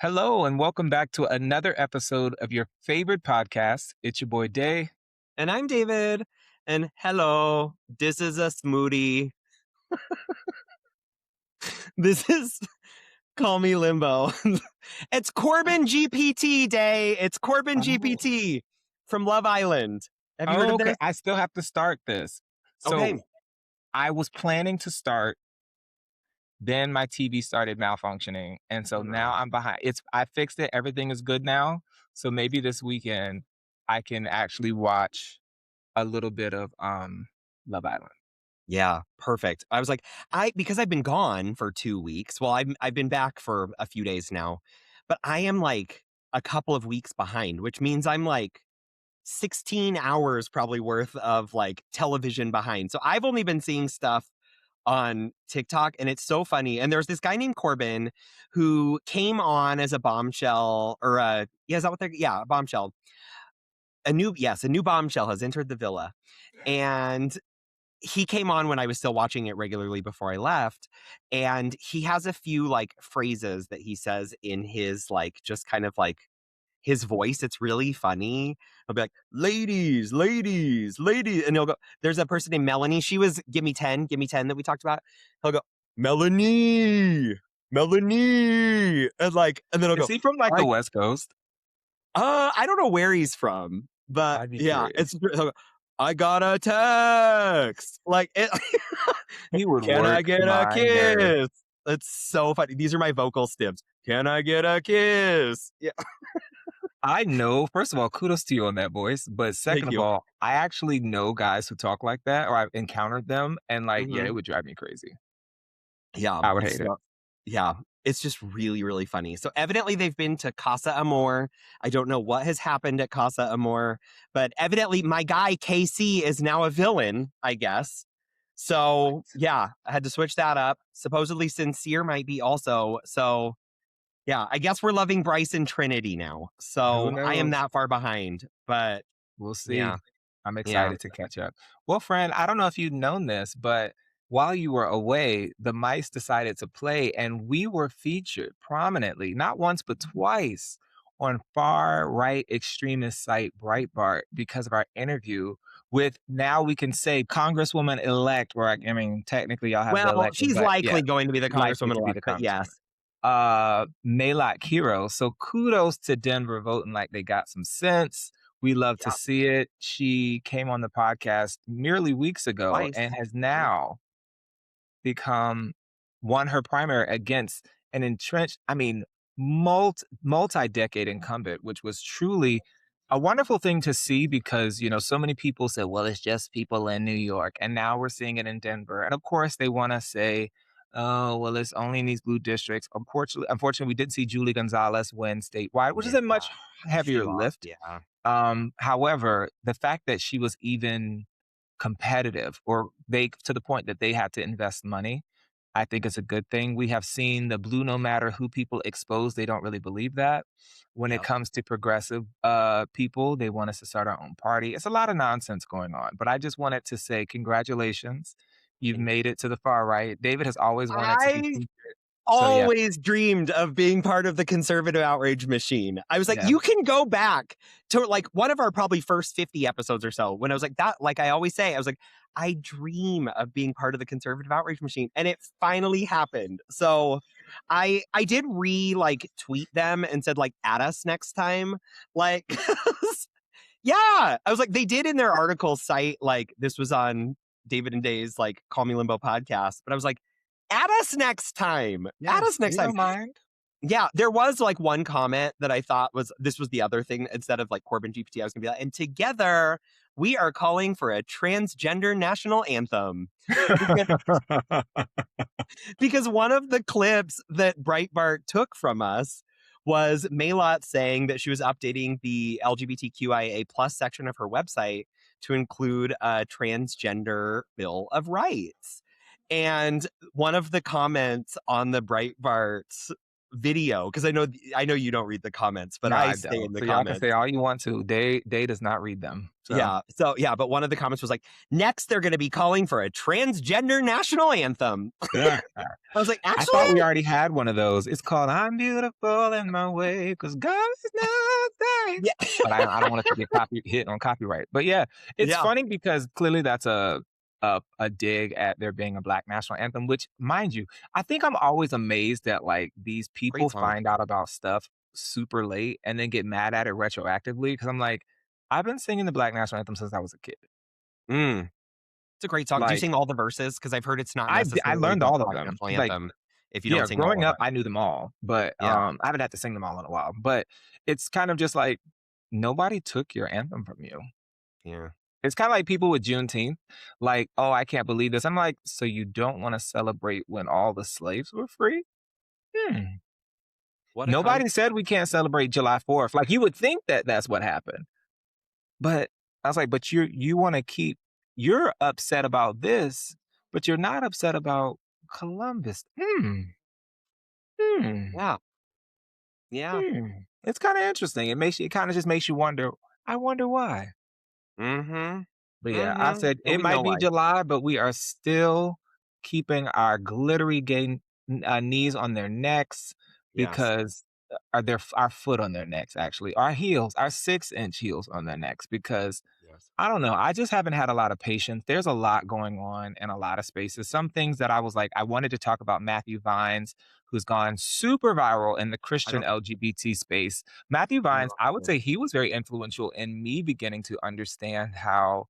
Hello, and welcome back to another episode of your favorite podcast. It's your boy Day. And I'm David. And hello, this is a smoothie. This is Call Me Limbo. It's Corbin GPT Day. It's Corbin Oh, GPT from Love Island. Have you heard oh, of okay. this? I still have to start this. Okay. So I was planning to start, then my TV started malfunctioning, and so now I'm behind. I fixed it. Everything is good now. So maybe this weekend I can actually watch a little bit of Love Island. Yeah, perfect. I was like, because I've been gone for 2 weeks. Well, I've been back for a few days now, but I am like a couple of weeks behind, which means I'm like 16 hours probably worth of like television behind. So I've only been seeing stuff on TikTok and it's so funny. And there's this guy named Corbin who came on as a bombshell or is that what they're, yeah, a bombshell. A new bombshell has entered the villa. And he came on when I was still watching it regularly before I left. And he has a few like phrases that he says in his like just kind of like his voice. It's really funny. He'll be like, ladies, ladies, ladies. And he'll go, there's a person named Melanie. She was Give Me 10 that we talked about. He'll go, Melanie, Melanie. And then he'll Is go, he from like I, the West Coast? I don't know where he's from, but I'd be yeah, curious. he'll go, I got a text. Like, He would can I work get a my nerve. kiss? It's so funny. These are my vocal stimps. Can I get a kiss? Yeah. I know, first of all, kudos to you on that voice. But second Thank of you. all, I actually know guys who talk like that, or I've encountered them, and like, yeah, Hmm. it would drive me crazy. Yeah. I would hate it. Yeah, it's just really, really funny. So evidently they've been to Casa Amor. I don't know what has happened at Casa Amor, but evidently my guy KC is now a villain, I guess. So yeah, I had to switch that up. Supposedly Sincere might be also. So yeah, I guess we're loving Bryce and Trinity now. Who So I am knows? that far behind, but We'll yeah, see. I'm yeah. excited to catch up. Well, friend, I don't know if you've known this, but while you were away, the mice decided to play, and we were featured prominently, not once, but twice on far right extremist site Breitbart because of our interview with, now we can say, Congresswoman elect, or I mean, technically y'all have the Well, elected, she's but yeah, likely going to be the likely Congresswoman to be elect, the but Congresswoman. yes. Maylot Hero. So kudos to Denver voting like they got some sense. We love to Yeah, see it. She came on the podcast merely weeks ago twice. and has Yeah. now become won her primary against an entrenched, I mean, multi-decade incumbent, which was truly a wonderful thing to see because, so many people said, well, it's just people in New York. And now we're seeing it in Denver. And of course, they want to say, oh, well, it's only in these blue districts. Unfortunately, we did see Julie Gonzalez win statewide, which is Yeah. a much She heavier lost, lift. yeah. However, the fact that she was even competitive, or they, to the point that they had to invest money, I think it's a good thing. We have seen the blue, no matter who people expose, they don't really believe that. When it Yep. comes to progressive people, they want us to start our own party. It's a lot of nonsense going on. But I just wanted to say congratulations. You've Thank you. made it to the far right. David has always wanted to be I featured. So yeah, always dreamed of being part of the conservative outrage machine. I was like, yeah. you can go back to like one of our probably first 50 episodes or so when I was like that, like I always say, I was like, I dream of being part of the conservative outrage machine. And it finally happened. So I did like tweet them and said, like, add us next time. Like yeah. I was like, they did in their article cite, like, this was on David and Day's like Call Me Limbo podcast. But I was like, add us next time. Add us Yes, next we time. don't mind. Yeah, there was like one comment that I thought was this was the other thing. Instead of like Corbin GPT, I was gonna be like, and together we are calling for a transgender national anthem. Because one of the clips that Breitbart took from us was Maylot saying that she was updating the LGBTQIA plus section of her website to include a transgender Bill of Rights. And one of the comments on the Breitbart video because I know you don't read the comments, but No, I I stay don't. in the So y'all can comments. say all you want to. Day does not read them. So Yeah. So yeah, but one of the comments was like, "Next, they're going to be calling for a transgender national anthem." yeah. I was like, I thought we "Actually, already had one of those. It's called "I'm Beautiful in My Way" because God is not yeah, thanks. But I don't want it to get hit on copyright. But yeah, it's yeah, funny because clearly that's a dig at there being a black national anthem. Which, mind you, I think I'm always amazed that like these great people song." find out about stuff super late and then get mad at it retroactively. Because I'm like, I've been singing the black national anthem since I was a kid. Mm, it's a great song. Do you Like sing all the verses? Because I've heard it's not I necessarily learned the all of black them. national Like anthem if you don't yeah, sing all growing of up, it. I knew them all, but, Yeah, I haven't had to sing them all in a while, but it's kind of just like, nobody took your anthem from you. yeah. It's kinda like people with Juneteenth, like, "Oh, I can't believe this." I'm like, "So you don't wanna celebrate when all the slaves were free? Hmm. What a Nobody concept. said we can't celebrate July 4th." Like, you would think that that's what happened, but I was like, "But you wanna keep you're upset about this, but you're not upset about Columbus. Hmm, hmm." Yeah, yeah. Hmm. It's kinda interesting. It kinda just makes you wonder, I wonder why. Mhm, But yeah, I mhm, said and it we know might be why. July, but we are still keeping our glittery gay knees on their necks Yes, because are their our foot on their necks actually, our heels, our 6-inch heels on their necks because yes. I don't know. I just haven't had a lot of patience. There's a lot going on in a lot of spaces. Some things that I was like, I wanted to talk about Matthew Vines, who's gone super viral in the I Christian don't LGBT space. Matthew Vines, know. I would say he was very influential in me beginning to understand how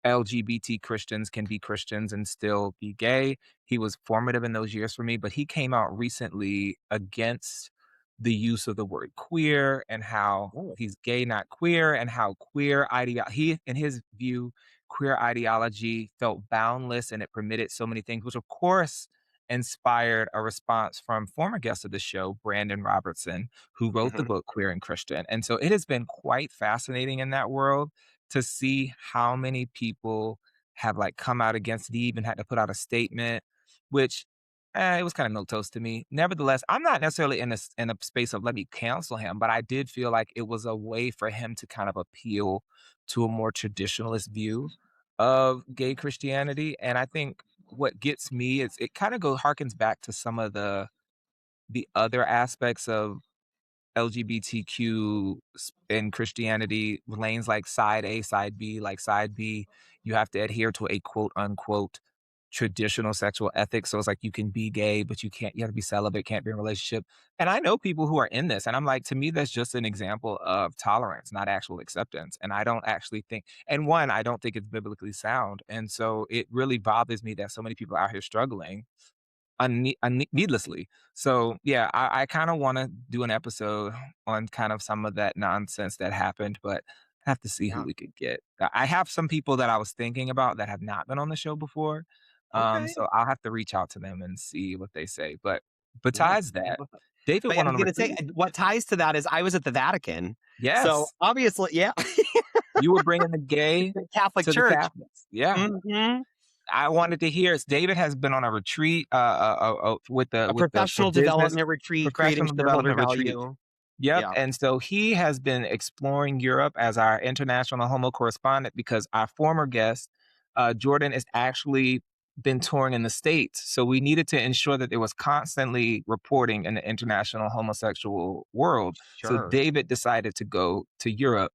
LGBT Christians can be Christians and still be gay. He was formative in those years for me, but he came out recently against the use of the word queer and how Oh, he's gay, not queer, and how queer ideology, he, in his view, queer ideology felt boundless and it permitted so many things, which of course inspired a response from former guest of the show, Brandon Robertson, who wrote the mhm. book Queer and Christian. And so it has been quite fascinating in that world to see how many people have like come out against it. He even had to put out a statement, which it was kind of milquetoast to me. Nevertheless, I'm not necessarily in a space of let me cancel him, but I did feel like it was a way for him to kind of appeal to a more traditionalist view of gay Christianity. And I think what gets me is it kind of go harkens back to some of the other aspects of LGBTQ in Christianity, lanes like side A, side B, like side B, you have to adhere to a quote unquote traditional sexual ethics. So it's like you can be gay, but you have to be celibate, can't be in a relationship. And I know people who are in this, and I'm like, to me, that's just an example of tolerance, not actual acceptance. And I don't actually think, and one, I don't think it's biblically sound. And so it really bothers me that so many people are out here struggling needlessly. So yeah, I kind of want to do an episode on kind of some of that nonsense that happened, but I have to see who Yeah, we could get. I have some people that I was thinking about that have not been on the show before. okay. So I'll have to reach out to them and see what they say. But Yeah, besides keep me that, posted. David But I went was on a gonna say, retreat. what ties to that is I was at the Vatican, so Yes, obviously yeah, you were bringing the gay the Catholic to the Church. Catholics. Yeah, Mhm. I wanted to hear. David has been on a retreat with the A for professional business development retreat, creating professional shareholder development retreat. value. Yep, Yeah, and so he has been exploring Europe as our international homo correspondent because our former guest, Jordan, is actually been touring in the States. So we needed to ensure that there was constantly reporting in the international homosexual world. So sure. David decided to go to Europe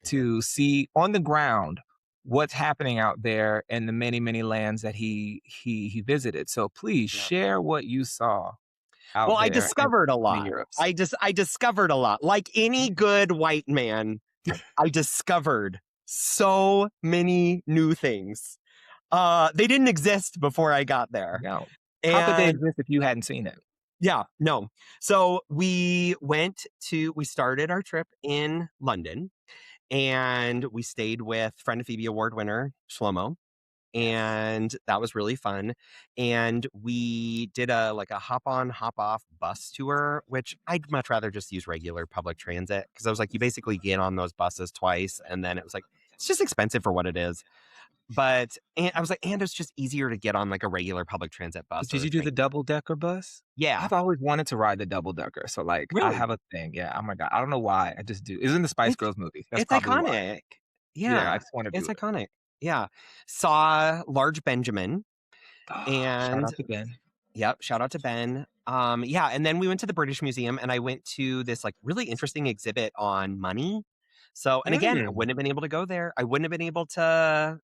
I did. to see on the ground what's happening out there in the many, many lands that he visited. So please Yeah. share what you saw Well, out I there discovered a in the lot. Europes. I discovered a lot. Like any good white man, I discovered so many new things. They didn't exist before I got there. No. How could they And exist if you hadn't seen it? yeah, no. So we started our trip in London and we stayed with friend of Phoebe Award winner Shlomo. Yes. And that was really fun. And we did a like a hop on, hop off bus tour, which I'd much rather just use regular public transit because I was like, you basically get on those buses twice, and then it was like it's just expensive for what it is. but and I was like, and it's just easier to get on like a regular public transit bus Did or a you do train. the double-decker bus? Yeah, I've always wanted to ride the double-decker, so, like, I really. have a thing, yeah, oh my god, I don't know why, I just do. It's in the Spice It's Girls movie, that's it's probably why. iconic. Yeah, I Yeah, just wanna it's do it. iconic. Yeah. Saw Large Benjamin Shout and out to Ben. yep, shout out to Ben. Yeah, and then we went to the British Museum and I went to this like really interesting exhibit on money. So, and again, I Mm, wouldn't have been able to go there. I wouldn't have been able to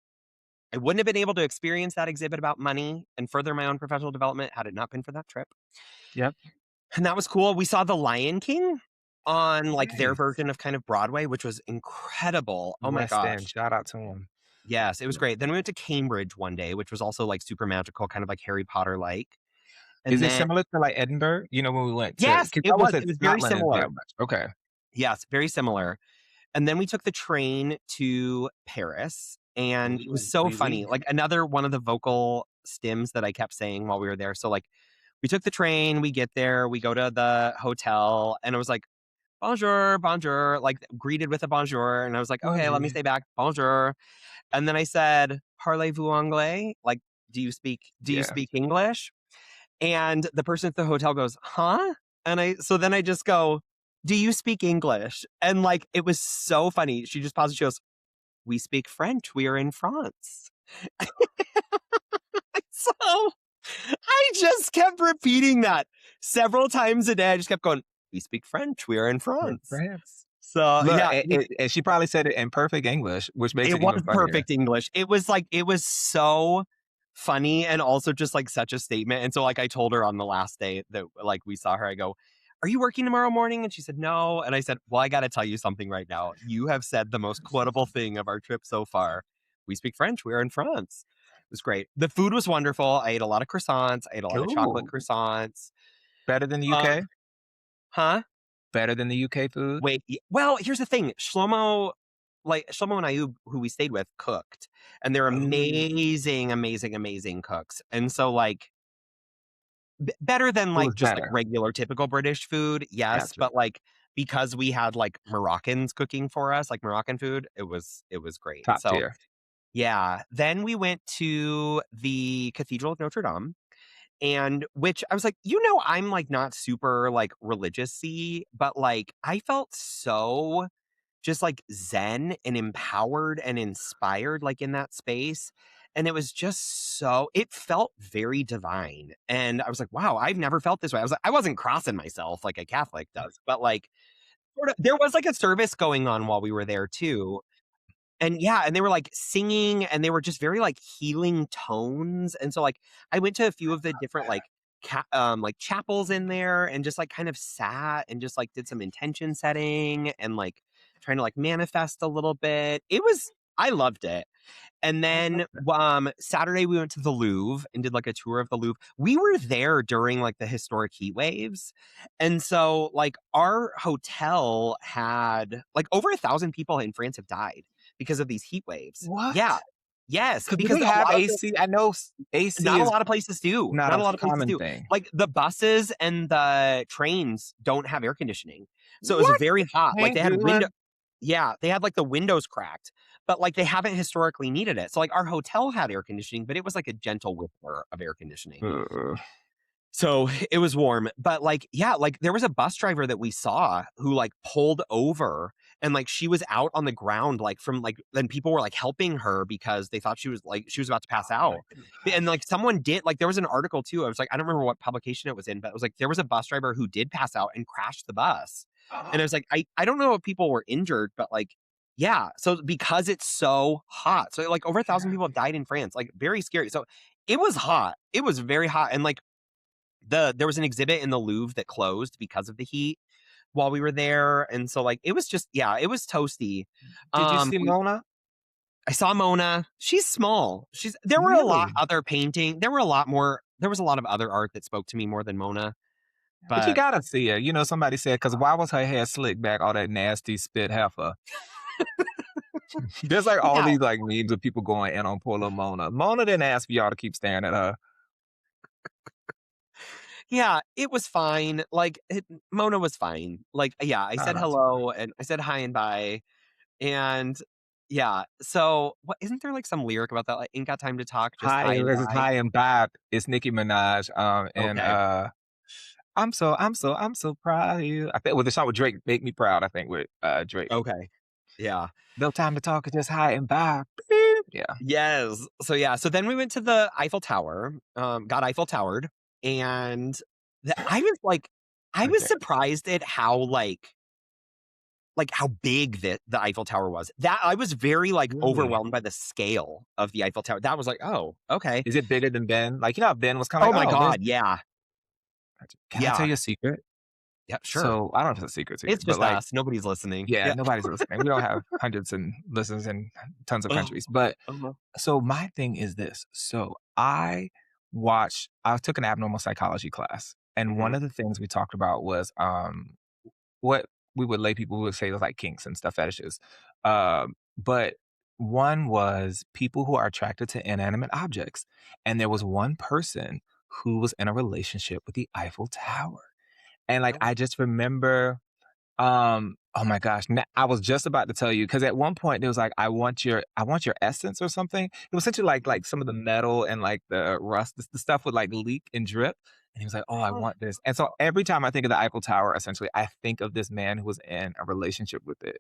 experience that exhibit about money and further my own professional development had it not been for that trip. yep, And that was cool. We saw The Lion King on like their nice. version of kind of Broadway, which was incredible. Oh my West End, gosh. shout out to him. Yes, it was Yeah. great. Then we went to Cambridge one day, which was also like super magical, kind of like Harry Potter like. Is And it then similar to, like, Edinburgh? You know, when we went to yes, 'cause I was at it was very Scotland and similar. that much. Okay. Yes, very similar. And then we took the train to Paris, and it was Ooh, so oui, oui. funny. Like another one of the vocal stims that I kept saying while we were there. So like we took the train, we get there, we go to the hotel, and it was like bonjour, bonjour, like greeted with a bonjour. And I was like, okay, let me Bonjour. say back bonjour. And then I said, parlez-vous anglais? Like, do you Yeah. speak English? And the person at the hotel goes, huh? And so then I just go, do you speak English? And like, it was so funny. She just paused. She goes, we speak French. We are in France. So I just kept repeating that several times a day. I just kept going, we speak French. We are in We're in France. France. So Look, yeah, and she probably said it in perfect English, which makes it it was even funnier. perfect English. It was like it was so funny and also just like such a statement. And so like I told her on the last day that like we saw her, I go, "Are you working tomorrow morning?" And she said, "No." And I said, "Well, I got to tell you something right now. You have said the most quotable thing of our trip so far. We speak French. We're in France." It was great. The food was wonderful. I ate a lot of croissants. I ate a lot of chocolate Ooh, croissants. better than the Um, UK? huh? Better than the UK food? Wait, well, here's the thing. Shlomo and Ayub, who we stayed with, cooked, and they're Oh, amazing, amazing, amazing cooks. And so, like, better than it was like just like better. regular typical British food, yes, Gotcha. but like because we had like Moroccans cooking for us, like Moroccan food, it was great. Top So tier. yeah, then we went to the Cathedral of Notre Dame, and which I was like, I'm like not super like religious-y, but like I felt so just like zen and empowered and inspired like in that space. And it was just it felt very divine. And I was like, wow, I've never felt this way. I wasn't crossing myself like a Catholic does, but like sort of, there was like a service going on while we were there too. And yeah, and they were like singing and they were just very like healing tones. And so like I went to a few of the different like chapels in there and just like kind of sat and just like did some intention setting and like trying to like manifest a little bit. I loved it. And I love then that. Saturday we went to the Louvre and did like a tour of the Louvre. We were there during like the historic heat waves. And so like our hotel had like over 1,000 people in France have died because of these heat waves. Yeah. What? Yes, 'Cause do because they a have lot of the AC? I know AC not a is lot of places do. not Not a a lot of places common do. thing. Like the buses and the trains don't have air conditioning. So it was What? very hot. Like Ain't they had window good. yeah, they had like the windows cracked, but like they haven't historically needed it. So like our hotel had air conditioning, but it was like a gentle whisper of air conditioning. Ugh. So it was warm, but like, yeah, like there was a bus driver that we saw who like pulled over and like she was out on the ground, like from like, then people were like helping her because they thought she was about to pass Oh my out. And gosh. like someone did, like there was an article too. I was like, I don't remember what publication it was in, but it was like there was a bus driver who did pass out and crashed the bus. And I was like, I don't know if people were injured, but like, yeah. So because it's so hot, so like over 1,000 people have died in France, like very scary. So it was hot. It was very hot. And like, there was an exhibit in the Louvre that closed because of the heat while we were there, and so, like, it was just yeah, it was toasty. Did you see We Mona? I saw Mona. She's small. There were a lot Really? other painting there was a lot of other art that spoke to me more than Mona, But you but gotta see her. You know, somebody said, "'Cause why was her hair slicked back, all that nasty spit heifer?" There's, like, all yeah, these, like, memes of people going in on poor little Mona. Mona didn't ask for y'all to keep staring at her. yeah, it was fine. Like, Mona was fine. Like, yeah, I Shout said out to her. hello, and I said hi and bye, and Yeah. So, what isn't there, like, some lyric about that? Like, "Ain't got time to talk, just High high and this is by." High and Bop. It's Nicki Minaj, and, Okay. I'm so proud of you. I think with the song with Drake, "Make Me Proud," I think with, Drake. Okay. Yeah. No time to talk, just high and bop. Beep. Yeah, Yes. So, yeah, so then we went to the Eiffel Tower, got Eiffel Towered, and I was like I right was there. surprised at how, how big the Eiffel Tower was. That I was very, like, Really? overwhelmed by the scale of the Eiffel Tower. That was like, "Oh, okay." Is it bigger than Ben? Like, you know how Ben was kinda Oh like, my "Oh, there's." god, yeah. Can I tell Yeah. you a secret? Yeah, sure. So, I don't know if it's a secret, It's but, just like, us. Nobody's listening. yeah, Yeah. nobody's listening. We don't have hundreds and listens in tons of Oh, countries, but uh-huh. so my thing is this. So I took an abnormal psychology class, and one Mhm. of the things we talked about was, what we would lay people would say was like kinks and stuff, fetishes. But one was people who are attracted to inanimate objects. And there was one person who was in a relationship with the Eiffel Tower. And like Oh, I just remember oh my gosh, I was just about to tell you because at one point it was like, I want your essence or something." It was essentially like some of the metal and like the rust, the stuff would like leak and drip. And he was like, "Oh, I oh, want this." And so every time I think of the Eiffel Tower, essentially, I think of this man who was in a relationship with it.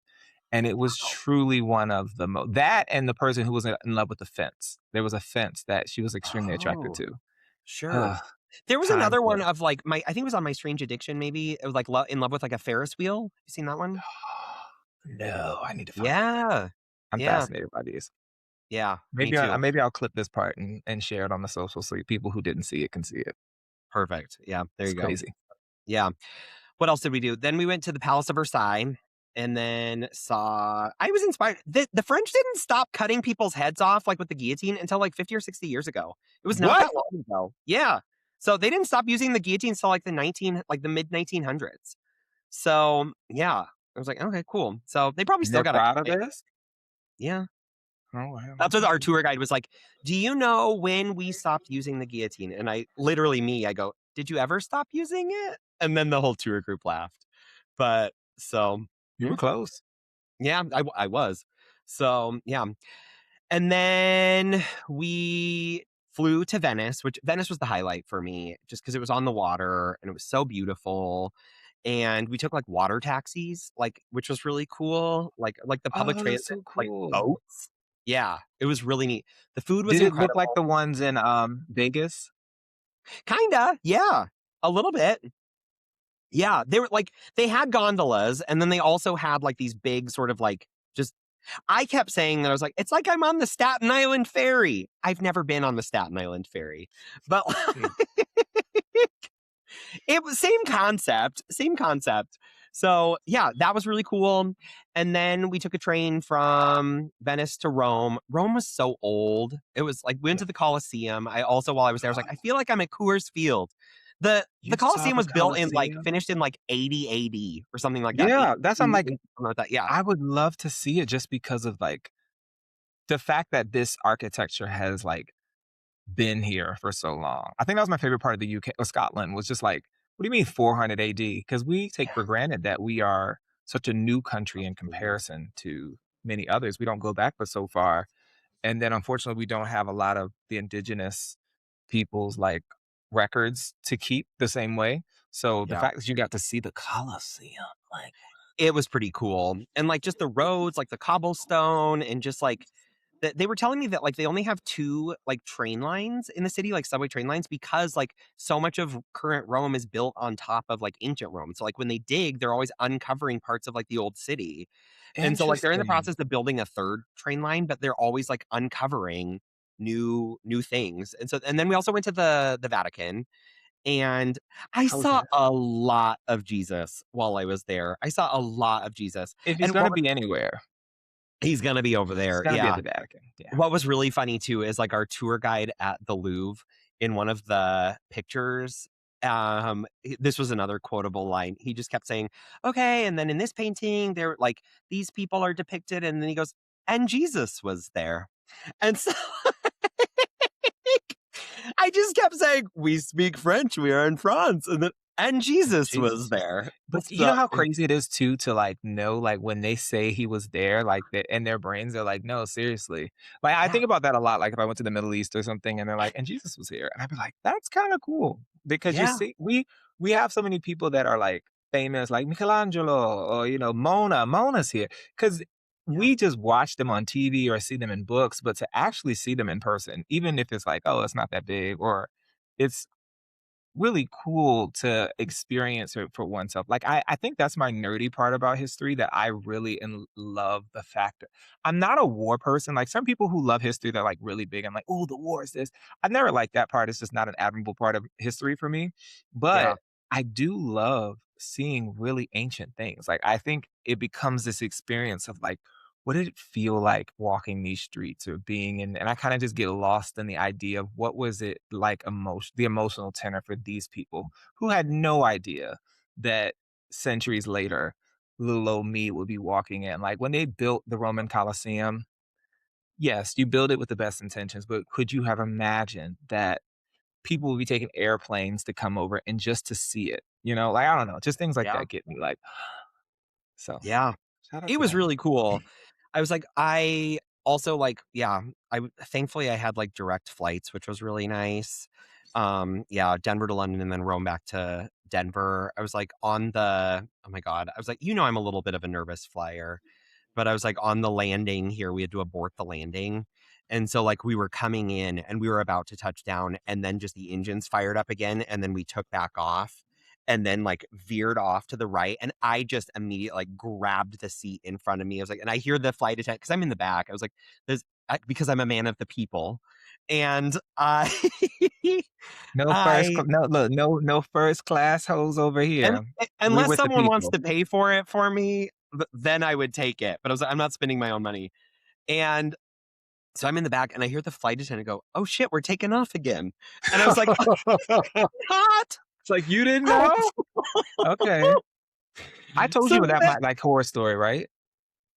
And it was wow. truly one of the that and the person who was in love with the fence. There was a fence that she was extremely attracted Oh, to. sure. Ugh, There was time another one flies. of, like, I think it was on My Strange Addiction, maybe. It was, like, in love with, like, a Ferris wheel. You seen that one? No, I need to find that. Yeah. I'm Yeah. fascinated by these. Yeah, me too. Maybe I'll clip this part and share it on the social so people who didn't see it can see it. Perfect. Yeah, there It's you go. crazy. Yeah. What else did we do? Then we went to the Palace of Versailles and then saw I was inspired. The French didn't stop cutting people's heads off, like, with the guillotine until, like, 50 or 60 years ago. It was not What? that long ago. Yeah. So they didn't stop using the guillotine until, like, the mid-1900s. So, yeah. I was like, "Okay, cool." So they probably And still they're got a proud of like, this? yeah. Oh, wow. That's what our tour guide was like, "Do you know when we stopped using the guillotine?" And I go, "Did you ever stop using it?" And then the whole tour group laughed. But so, You were mm, close. yeah, I was. So, yeah. And then we flew to Venice, which Venice was the highlight for me just because it was on the water and it was so beautiful. And we took, like, water taxis, like, which was really cool, like the public Oh, transit, that's so like, cool. boats. Yeah, it was really neat. The food was Did it look like incredible. the ones in, Vegas? Kinda, yeah, a little bit. Yeah, they were like they had gondolas, and then they also had, like, these big sort of, like, just I kept saying that I was like, "It's like I'm on the Staten Island Ferry." I've never been on the Staten Island Ferry, but Mm. it was same concept, same concept. So, yeah, that was really cool, and then we took a train from Venice to Rome. Rome was so old. It was like, we went Yeah. to the Colosseum. I also, while I was there, I was like, "I feel like I'm at Coors Field." The You saw Colosseum the was built in, like Colosseum? finished in, like, 80 AD or something like that. Yeah, that's I'm like, Something like that, yeah. I would love to see it just because of, like, the fact that this architecture has, like, been here for so long. I think that was my favorite part of the UK or Scotland was just like, "What do you mean 400 AD?" Because we take for granted that we are such a new country in Absolutely. comparison to many others. We don't go back but so far, and then unfortunately, we don't have a lot of the indigenous people's, like, records to keep the same way. So the Yeah. fact that you got to see the Colosseum, like, It was pretty cool, and, like, just the roads, like, the cobblestone and just, like, they were telling me that, like, they only have 2, like, train lines in the city, like, subway train lines because, like, so much of current Rome is built on top of, like, ancient Rome. So, like, when they dig, they're always uncovering parts of, like, the old city. And so, like, they're in the interesting. process of building a 3rd train line, but they're always, like, uncovering new things. And then we also went to the Vatican, and I How was saw that? a lot of Jesus while I was there. I saw a lot of Jesus. If he's And gonna be anywhere, he's gonna be over he's there, gonna be at yeah. the Vatican, yeah. What was really funny too is, like, our tour guide at the Louvre in one of the pictures, this was another quotable line. He just kept saying, "Okay, and then in this painting, there like, these people are depicted," and then he goes, "And Jesus was there." And so I just kept saying, "We speak French, we are in France," and then And Jesus was Jesus. there. But you know So how crazy it is too to, like, know, like, when they say he was there, like, that in their brains, they're like, "No, seriously." Like, I yeah, think about that a lot, like, if I went to the Middle East or something and they're like, "And Jesus was here." And I'd be like, "That's kinda cool." Because you yeah, see we have so many people that are, like, famous, like Michelangelo or, Mona's here, because yeah, we just watch them on TV or see them in books, but to actually see them in person, even if it's like, "Oh, it's not that big," or it's really cool to experience it for oneself. Like, I think that's my nerdy part about history, that I really love the fact that I'm not a war person. Like some people who love history, they're like really big. I'm like, oh, the war is this. I've never liked that part. It's just not an admirable part of history for me. yeah, But I do love seeing really ancient things. Like I think it becomes this experience of like, what did it feel like walking these streets or being in, and I kind of just get lost in the idea of what was it like the emotional tenor for these people who had no idea that centuries later little old me would be walking in. Like when they built the Roman Colosseum, yes, you build it with the best intentions, but could you have imagined that people would be taking airplanes to come over and just to see it? You know, like I don't know, just things like yeah, that get me like, so yeah. shout out It to was them. really cool. I was like, I also like, yeah, thankfully I had like direct flights, which was really nice. Yeah, Denver to London and then Rome back to Denver. I was like on the, oh my God, I was like, I'm a little bit of a nervous flyer. But I was like on the landing here, we had to abort the landing. And so like we were coming in and we were about to touch down and then just the engines fired up again and then we took back off and then like veered off to the right and I just immediately like grabbed the seat in front of me. I was like, and I hear the flight attendant because I'm in the back. I was like, because I'm a man of the people, and I No first I cl no, look, no first class hoes over and here. We're unless with the someone wants people. to pay for it for me, then I would take it. But I was like, I'm not spending my own money. And so I'm in the back and I hear the flight attendant go, "Oh shit, we're taking off again." And I was like, "What?" It's like, "You didn't know? Okay." I told So you that then my, like, horror story, right?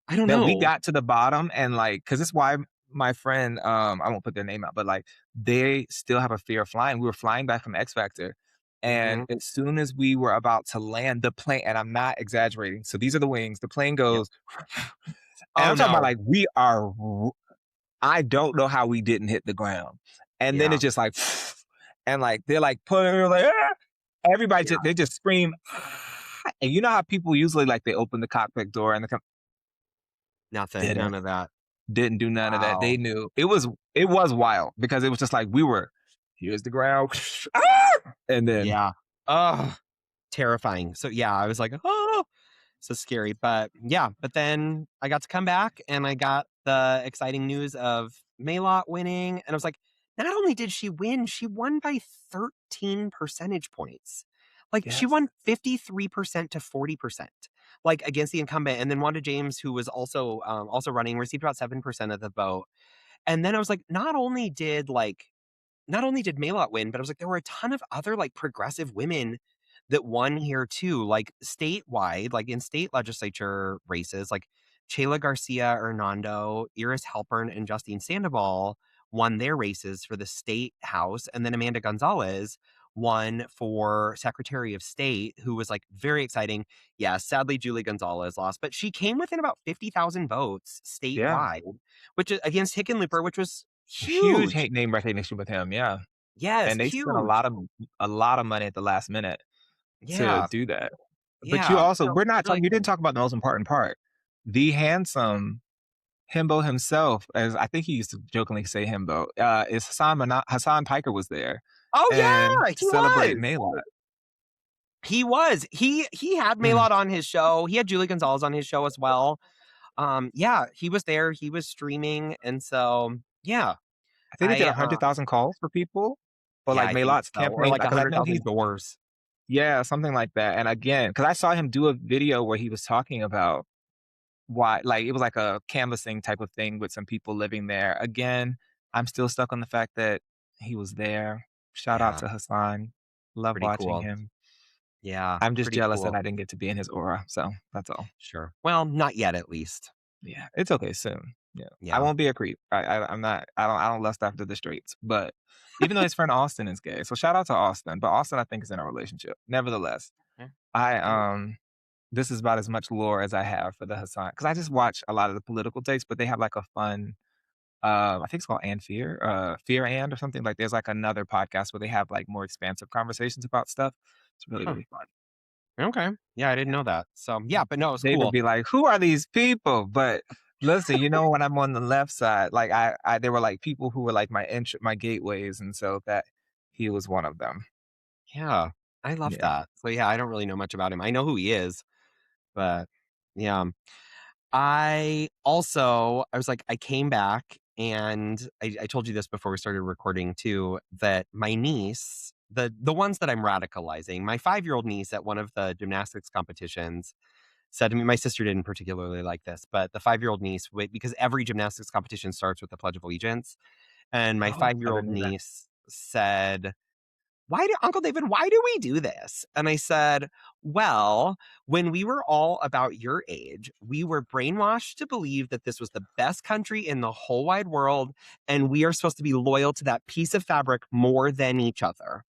I don't That we know. got to the bottom and, like, because it's why my friend, I won't put their name out, but, like, they still have a fear of flying. We were flying back from X Factor, and Mhm. as soon as we were about to land the plane, and I'm not exaggerating, so these are the wings, the plane Yep. goes, and Oh, I'm talking about, no. like, I don't know how we didn't hit the ground. And then Yeah. it's just like, and like they're like pulling, we're like, "Ah!" Everybody Yeah. just they just scream. "Ah!" And you know how people usually like they open the cockpit door and Nothing. didn't None of that. didn't do none of that. They Wow. knew it was wild because it was just like we were here's the ground, ah! And then Yeah. Oh, terrifying. So, yeah, I was like, "Oh." So scary. But yeah, but then I got to come back and I got the exciting news of Maylot winning. And I was like, not only did she win, she won by 13 percentage points. Like she yes, won 53% to 40%, like against the incumbent. And then Wanda James, who was also running, received about 7% of the vote. And then I was like, not only did Maylot win, but I was like, there were a ton of other like progressive women that won here too, like statewide, like in state legislature races, like Chela Garcia Hernando, Iris Halpern, and Justine Sandoval won their races for the state house. And then Amanda Gonzalez won for Secretary of State, who was like very exciting. Yeah, sadly, Julie Gonzalez lost, but she came within about 50,000 votes yeah, statewide, which is against Hickenlooper, which was huge huge. name recognition with him. Yeah, Yes, and they spent huge. a lot of money at the last minute to Yeah, do that. But you yeah. also So, we're not really talking. You didn't cool. talk about the most important part. The handsome Himbo himself, as I think he used to jokingly say Himbo, is Hassan Piker was there Oh, and yeah, to he celebrate was. Maylot. He was. He had Mm. Maylot on his show. He had Julie Gonzalez on his show as well. Yeah, he was there. He was streaming, and so yeah, I think they did I 100,000 calls for people for yeah, like I think Maylot's so, or campaign like because I know 100,000 he's doors. yeah, something like that. And again, because I saw him do a video where he was talking about why, like it was like a canvassing type of thing with some people living there. Again, I'm still stuck on the fact that he was there. Shout out Yeah, to Hassan. Love pretty watching cool. him. Yeah, I'm just pretty jealous that cool. I didn't get to be in his aura. So that's all. Sure. Well, not yet, at least. Yeah, it's okay soon. Yeah. I Yeah. won't be a creep. I'm not I don't lust after the streets, but even though his friend Austin is gay, so shout out to Austin, but Austin, I think, is in a relationship. Nevertheless, Yeah. I, Yeah. this is about as much lore as I have for the Hassan because I just watch a lot of the political takes, but they have, like, a fun, I think it's called And Fear, Fear and or something, like, there's, like, another podcast where they have, like, more expansive conversations about stuff. It's really, Huh. really fun. Okay. Yeah, I didn't know that. So, yeah, but no, it was They would cool. be like, "Who are these people?" But listen, when I'm on the left side, like, I there were, like, people who were, like, my gateways, and so that he was one of them. Yeah, I love Yeah. that. So, yeah, I don't really know much about him. I know who he is, but yeah. I was like, I came back and I told you this before we started recording too, that my niece, the ones that I'm radicalizing, my 5-year-old niece at one of the gymnastics competitions said to me, my sister didn't particularly like this, but the 5-year-old niece, because every gymnastics competition starts with the Pledge of Allegiance, and my Oh, never 5-year-old knew that. niece said, Uncle David, why do we do this? And I said, well, when we were all about your age, we were brainwashed to believe that this was the best country in the whole wide world. And we are supposed to be loyal to that piece of fabric more than each other.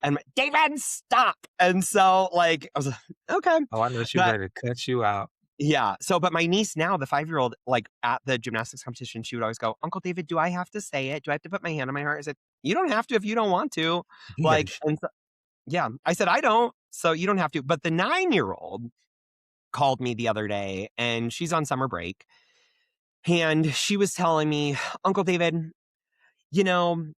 And David, stop. And so, like, I was like, okay. Oh, I know she was But ready to cut you out. yeah. So, but my niece now, the 5-year-old, like at the gymnastics competition, she would always go, Uncle David, do I have to say it? Do I have to put my hand on my heart? I said, you don't have to if you don't want to. Yeah. Like, and yeah, I said, "I don't, so you don't have to." But the 9-year-old called me the other day, and she's on summer break, and she was telling me, "Uncle David, you know,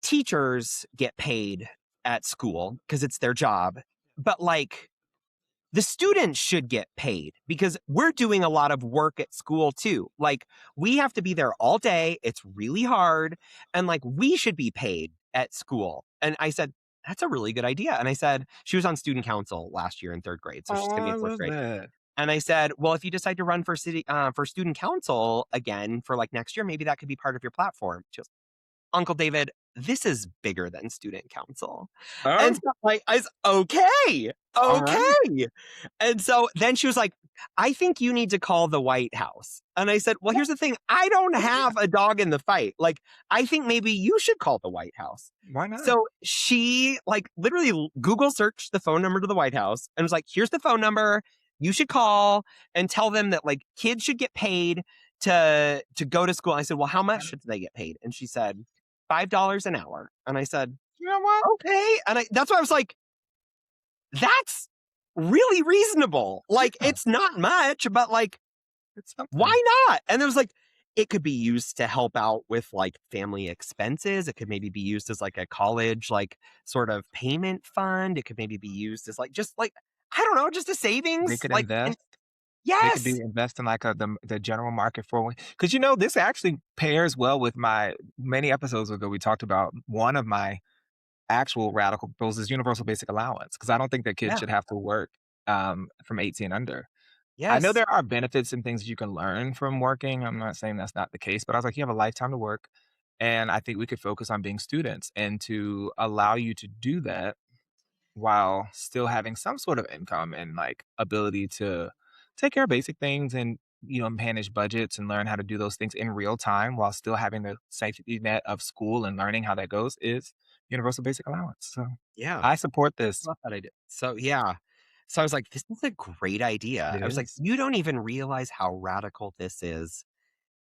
teachers get paid at school because it's their job, but, like, the students should get paid because we're doing a lot of work at school too. Like, we have to be there all day. It's really hard. And like, we should be paid at school." And I said, that's a really good idea. And I said, she was on student council last year in 3rd grade. So she's Oh, going to be I in 4th love grade. that. And I said, well, if you decide to run for student council again for like next year, maybe that could be part of your platform. She goes, Uncle David, this is bigger than student council. And Oh, so like, I was okay, alright. okay. And so then she was like, I think you need to call the White House. And I said, well, here's the thing. I don't have a dog in the fight. Like, I think maybe you should call the White House. Why not? So she like literally Google searched the phone number to the White House and was like, here's the phone number. You should call and tell them that like kids should get paid to go to school. I said, well, how much should they get paid? And she said, $5 an hour. And I said, You know what? okay. And that's why I was like, that's really reasonable. Like, Yeah, it's not much, but like, it's something. why not? And it was like, it could be used to help out with like family expenses. It could maybe be used as like a college, like sort of payment fund. It could maybe be used as like, just like, I don't know, just a They savings. could Like, and invest. They could be yes. investing like the general market for because this actually pairs well with my many episodes ago. We talked about one of my actual radical proposals, universal basic allowance, because I don't think that kids Yeah. should have to work from 18 under. I know Yes. there are benefits and things you can learn from working. I'm not saying that's not the case, but I was like, you have a lifetime to work. And I think we could focus on being students and to allow you to do that while still having some sort of income and like ability to take care of basic things and manage budgets and learn how to do those things in real time while still having the safety net of school and learning how that goes is universal basic allowance. So Yeah. I support this. Love that idea. So yeah. So I was like, this is a great idea. It I was like, is. you don't even realize how radical this is.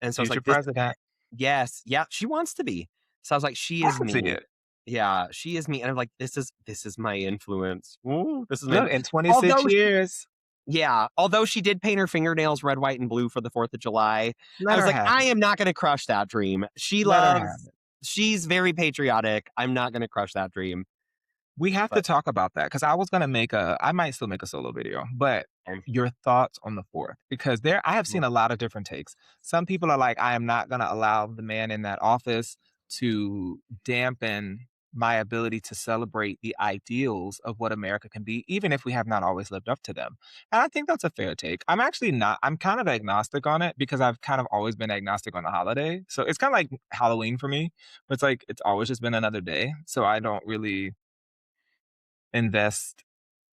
And so I was Future like, this, president. yes, yeah, she wants to be. So I was like, she I is can see me. it. Yeah, she is me. And I'm like, this is my influence. Ooh, this is my Look, in 26 although she, years, yeah, although she did paint her fingernails red, white, and blue for the 4th of July. I let was her like, have I it. am not gonna crush that dream. Let her have it. She's very patriotic. I'm not gonna crush that dream. We have to But talk about that because I was gonna I might still make a solo video, but um, your thoughts on the 4th, because I have seen a lot of different takes. Some people are like, "I am not gonna allow the man in that office to dampen my ability to celebrate the ideals of what America can be, even if we have not always lived up to them." And I think that's a fair take. I'm actually not I'm kind of agnostic on it because I've kind of always been agnostic on the holiday. So it's kinda like Halloween for me, but it's like it's always just been another day, so I don't really invest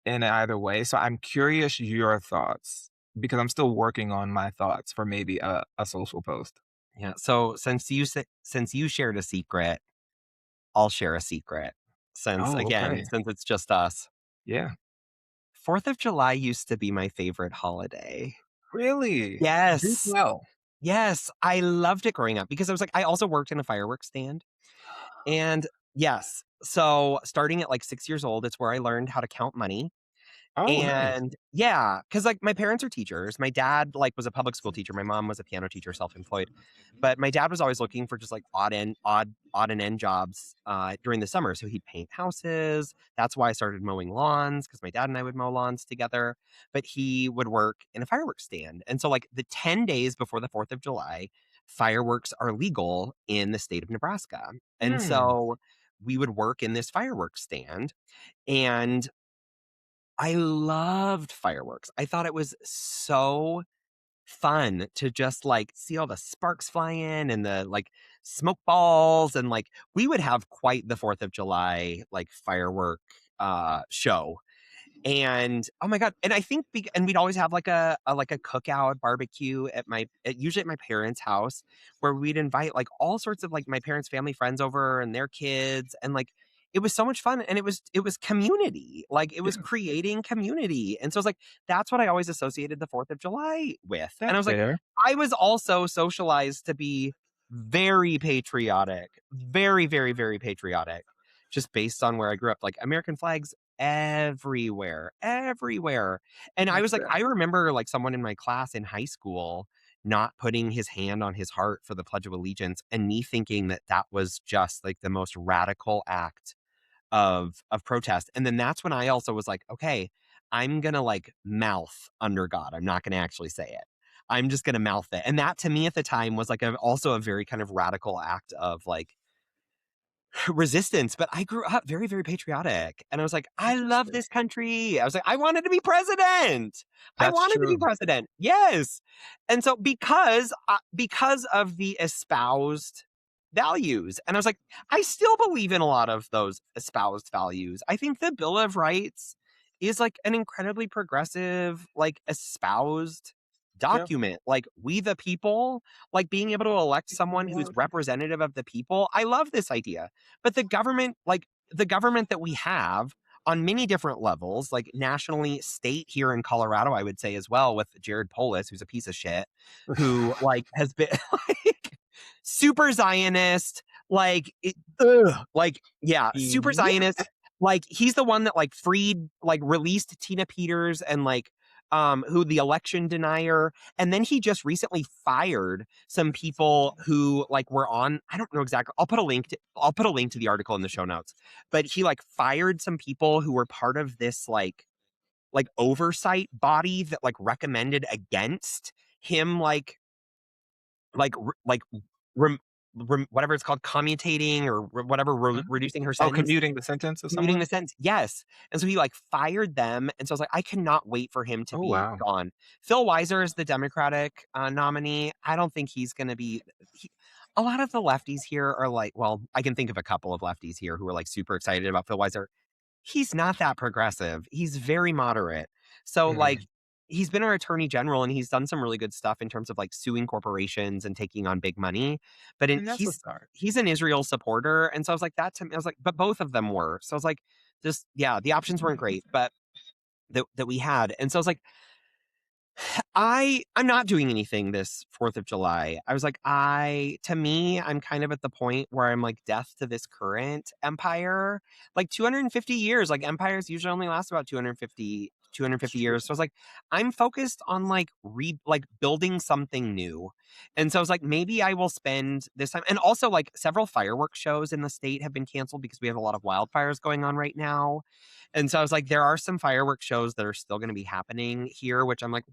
in either way. So I'm curious your thoughts because I'm still working on my thoughts for maybe a social post. Yeah, so since you shared a secret, I'll share a secret. Since Oh, again, okay. since it's just us. Yeah. 4th of July used to be my favorite holiday. Really? Do Yes. tell. Yes, I loved it growing up because I was like I also worked in a fireworks stand. And yes, so starting at like 6 years old, it's where I learned how to count money. Oh, nice. And yeah, because like, my parents are teachers. My dad, like, was a public school teacher. My mom was a piano teacher, self-employed. But my dad was always looking for just, like, odd and end jobs, during the summer, so he'd paint houses. That's why I started mowing lawns because my dad and I would mow lawns together, but he would work in a fireworks stand, and so, like, the 10 days before the 4th of July, fireworks are legal in the state of Nebraska, and Hmm. so we would work in this fireworks stand, and I loved fireworks. I thought it was so fun to just, like, see all the sparks fly in and the, like, smoke balls, and, like, we would have quite the 4th of July, like, firework, show. And, oh my god, and I think and we'd always have like a cookout barbecue usually at my parents' house, where we'd invite, like, all sorts of, like, my parents' family friends over and their kids, and, like, it was so much fun, and it was community, like, it was Yeah, creating community, and so I was like, that's what I always associated the 4th of July with, and I that's was like, fair. I was also socialized to be very patriotic, very, very, very patriotic, just based on where I grew up, like, American flags everywhere, everywhere. And I That's was like, fair. I remember like someone in my class in high school not putting his hand on his heart for the Pledge of Allegiance, and me thinking that that was just like the most radical act of protest. And then that's when I also was like, okay, I'm gonna like mouth under God. I'm not gonna actually say it. I'm just gonna mouth it. And that to me at the time was like also a very kind of radical act of like resistance, but I grew up very, very patriotic, and I was like, "I love Interesting. this country." I was like, "I wanted to be president. I That's wanted to be true. president." Yes. And so because of the espoused values, and I was like, I still believe in a lot of those espoused values. I think the Bill of Rights is like an incredibly progressive, like espoused Yeah. document. Like we the people, like being able to elect someone who's representative of the people. I love this idea. But the government that we have on many different levels, like nationally, state here in Colorado, I would say as well, with Jared Polis, who's a piece of shit, who like has been like super Zionist, like yeah, super Yeah. Zionist. Like he's the one that like freed, like released Tina Peters and like who the election denier, and then he just recently fired some people who like were on, I don't know exactly, I'll put a link to the article in the show notes, but he like fired some people who were part of this like oversight body that like recommended against him like rem, whatever it's called, commutating or whatever, Mhm. reducing her Oh, sentence. commuting the sentence of Commuting someone? the sentence, yes, and so he, like, fired them, and so I was like, "I cannot wait for him to Oh, be wow. gone." Phil Weiser is the Democratic, nominee. I don't think he's gonna be he a lot of the lefties here are like, well, I can think of a couple of lefties here who are, like, super excited about Phil Weiser. He's not that progressive. He's very moderate. So, like, Mhm. he's been our attorney general, and he's done some really good stuff in terms of, like, suing corporations and taking on big money, but And that's a start. he's an Israel supporter, and so I was like, that to me I was like, but both of them were. So I was like, just yeah, the options weren't great, but that we had, and so I was like, I'm not doing anything this 4th of July. I was like, to me, I'm kind of at the point where I'm like death to this current empire. Like 250 years, like empires usually only last about 250 That's true. years. So I was like, I'm focused on like building something new. And so I was like, maybe I will spend this time, and also like several fireworks shows in the state have been canceled because we have a lot of wildfires going on right now. And so I was like, there are some fireworks shows that are still going to be happening here, which I'm like,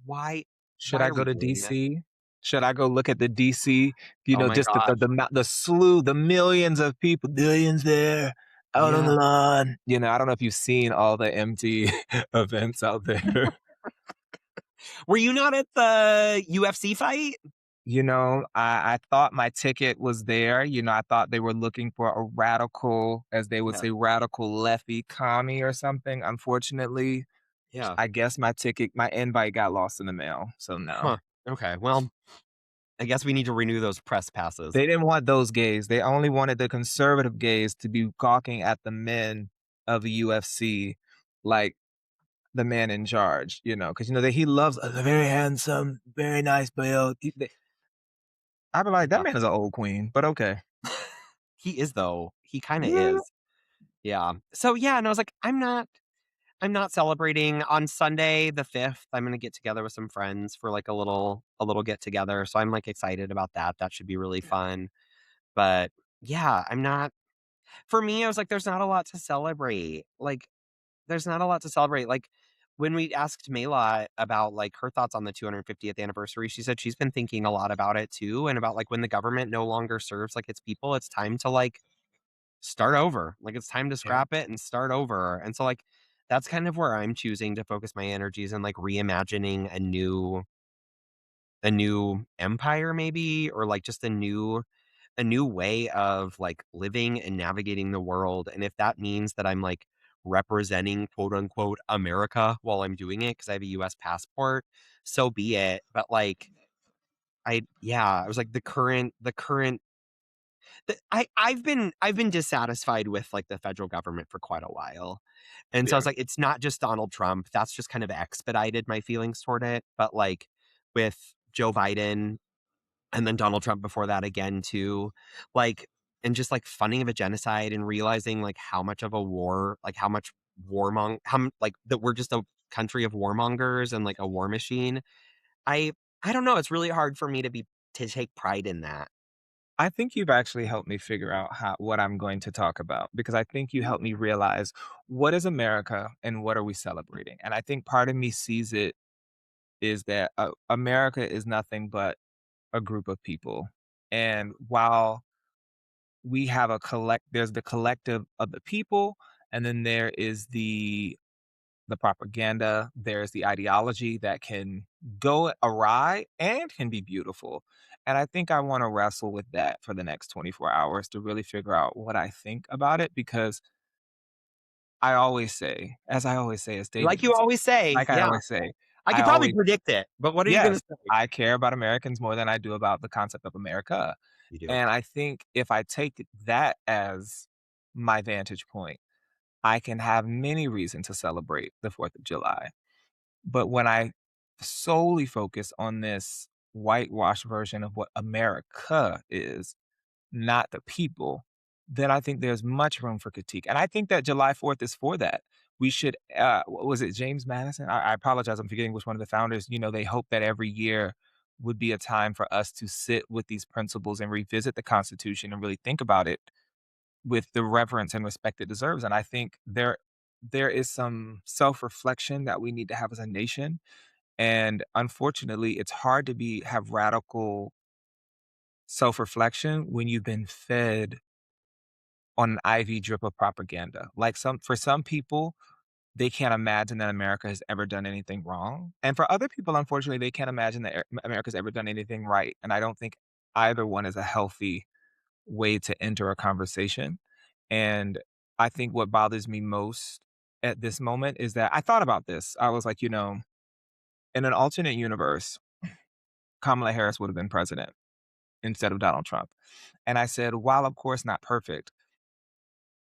Should why I are go we to doing this? DC? Should I go look at the DC, Oh my just gosh. the slew, the millions of people, billions there out on Yeah. the lawn. I don't know if you've seen all the empty events out there. Were you not at the UFC fight? I thought my ticket was there. I thought they were looking for a radical, as they would Yeah. say, radical lefty commie or something. Unfortunately, Yeah. I guess my invite got lost in the mail. So no. Huh. Okay. Well, I guess we need to renew those press passes. They didn't want those gays. They only wanted the conservative gays to be gawking at the men of the UFC like the man in charge, because that he loves a very handsome, very nice build. I'd be like, that Yeah. man is an old queen, but okay. He is though. He kinda Yeah. is. Yeah. So, yeah, and I was like, I'm not celebrating. On Sunday, the 5th, I'm gonna get together with some friends for, like, a little get together, so I'm, like, excited about that. That should be really fun. But, yeah, I'm not for me, I was like, there's not a lot to celebrate. Like, there's not a lot to celebrate. Like, when we asked Mayla about, like, her thoughts on the 250th anniversary, she said she's been thinking a lot about it too, and about, like, when the government no longer serves, like, its people, it's time to, like, start over. Like, it's time to Yeah. scrap it and start over. And so, like, that's kind of where I'm choosing to focus my energies and, like, reimagining a new empire maybe, or, like, just a new way of, like, living and navigating the world. And if that means that I'm, like, representing quote unquote America while I'm doing it because I have a US passport, so be it. But, like, I was like, I've been dissatisfied with, like, the federal government for quite a while. And so I Yeah. was like, it's not just Donald Trump. That's just kind of expedited my feelings toward it. But, like, with Joe Biden and then Donald Trump before that again too, like, and just, like, funding of a genocide and realizing, like, how much of a war, like, how much like, that we're just a country of warmongers and, like, a war machine. I I don't know, it's really hard for me to take pride in that. I think you've actually helped me figure out what I'm going to talk about because I think you helped me realize what is America and what are we celebrating. And I think part of me sees it is that America is nothing but a group of people. And while we have there's the collective of the people, and then there is the propaganda, there's the ideology that can go awry and can be beautiful. And I think I want to wrestle with that for the next 24 hours to really figure out what I think about it because as I always say, as David Like you would say, always say, like I yeah. always say, I I could probably always, predict it, but what are you gonna yes, say? I care about Americans more than I do about the concept of America. You do. And I think if I take that as my vantage point, I can have many reasons to celebrate the 4th of July. But when I solely focus on this whitewashed version of what America is, not the people, then I think there's much room for critique. And I think that July 4th is for that. We should, what was it, James Madison? I apologize, I'm forgetting which one of the founders. They hope that every year would be a time for us to sit with these principles and revisit the Constitution and really think about it with the reverence and respect it deserves. And I think there is some self-reflection that we need to have as a nation. And unfortunately, it's hard to have radical self-reflection when you've been fed on an IV drip of propaganda. Like for some people, they can't imagine that America has ever done anything wrong. And for other people, unfortunately, they can't imagine that America's ever done anything right. And I don't think either one is a healthy way to enter a conversation. And I think what bothers me most at this moment is that I thought about this. I was like, in an alternate universe, Kamala Harris would have been president instead of Donald Trump. And I said, while of course not perfect,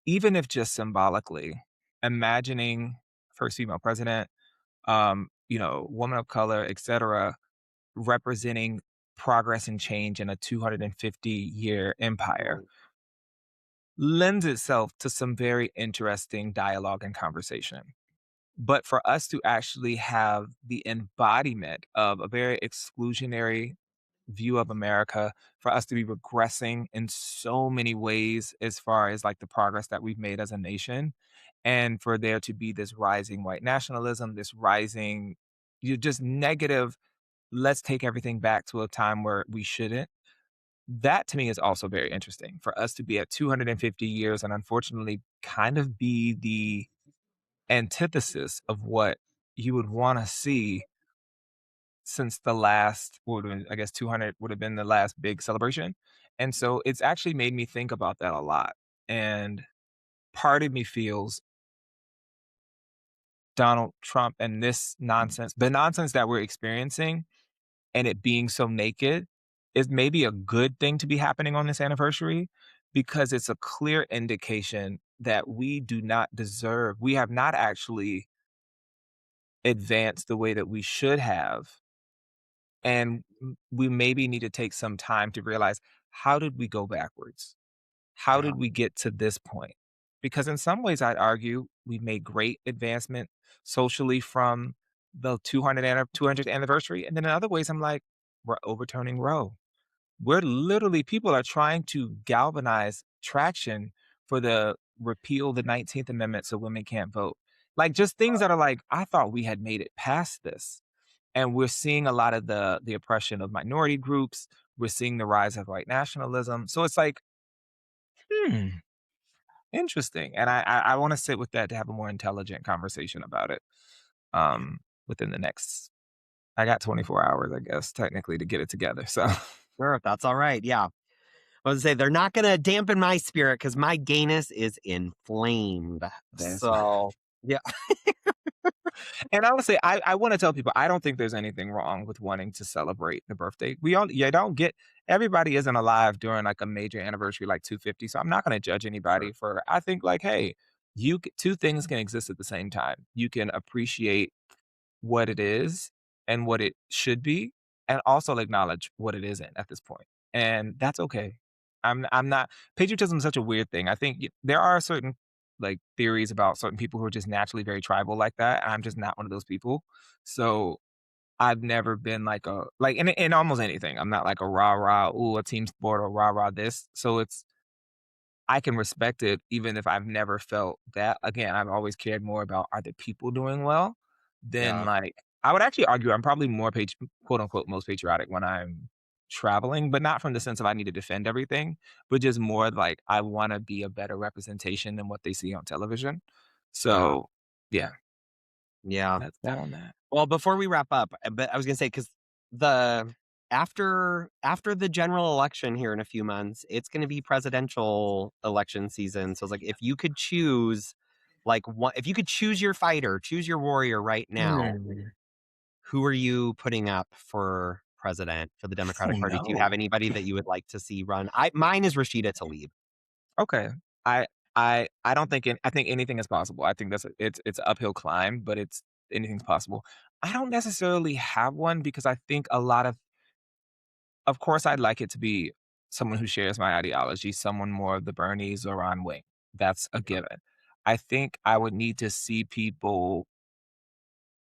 even if just symbolically, imagining first female president, woman of color, etc., representing progress and change in a 250-year empire lends itself to some very interesting dialogue and conversation. But for us to actually have the embodiment of a very exclusionary view of America, for us to be regressing in so many ways as far as like the progress that we've made as a nation, and for there to be this rising white nationalism, this rising, you just negative, let's take everything back to a time where we shouldn't. That to me is also very interesting for us to be at 250 years and unfortunately kind of be the antithesis of what you would wanna see since the last what would have been, I guess, 200 would have been the last big celebration, and so it's actually made me think about that a lot, and part of me feels Donald Trump and this nonsense the nonsense that we're experiencing and it being so naked, is maybe a good thing to be happening on this anniversary because it's a clear indication that we do not deserve we have not actually advanced the way that we should have, and we maybe need to take some time to realize, how did we go backwards? How Yeah, did we get to this point? Because in some ways, I'd argue we made great advancement socially from the 200th anniversary, and then in other ways, I'm like, we're overturning Roe. We're literally people are trying to galvanize traction for the repeal the 19th Amendment so women can't vote. Like, just things that are like, I thought we had made it past this. And we're seeing a lot of the oppression of minority groups. We're seeing the rise of white nationalism. So it's like, hmm, interesting. And I wanna sit with that to have a more intelligent conversation about it, within the next I got 24 hours, I guess, technically to get it together, so sure, if that's all right. Yeah. I was gonna say they're not gonna dampen my spirit because my gayness is inflamed. that's So yeah, and honestly, I wanna tell people, I don't think there's anything wrong with wanting to celebrate the birthday. We all you don't get everybody isn't alive during, like, a major anniversary like 250, so I'm not gonna judge sure. anybody for I think, like, hey, 2 things can exist at the same time. You can appreciate what it is and what it should be, and also acknowledge what it isn't at this point, and that's okay. I'm not patriotism is such a weird thing. I think there are certain, like, theories about certain people who are just naturally very tribal like that, and I'm just not one of those people. So, I've never been like a like, in almost anything, I'm not like a rah-rah, "Ooh, a team sport," or rah-rah this. So it's I can respect it even if I've never felt that. Again, I've always cared more about are the people doing well than Yeah, like I would actually argue I'm probably more quote unquote most patriotic when I'm traveling, but not from the sense of I need to defend everything, but just more like I want to be a better representation than what they see on television. yeah, So yeah, yeah. that's that on that. Well, before we wrap up, but I was gonna say because the after the general election here in a few months, it's gonna be presidential election season. So it's like if you could choose, like one, if you could choose your fighter, choose your warrior right now, Hmm. who are you putting up for president for the Oh Democratic Party? Do you have no. anybody that you would like to see run? I mine is Rashida Tlaib. Okay. I I don't think I think anything is possible. I think it's an uphill climb, but it's anything's possible. I don't necessarily have one because I think a lot of course I'd like it to be someone who shares my ideology, someone more of the Bernies or Ron Wing. That's a given. I think I would need to see people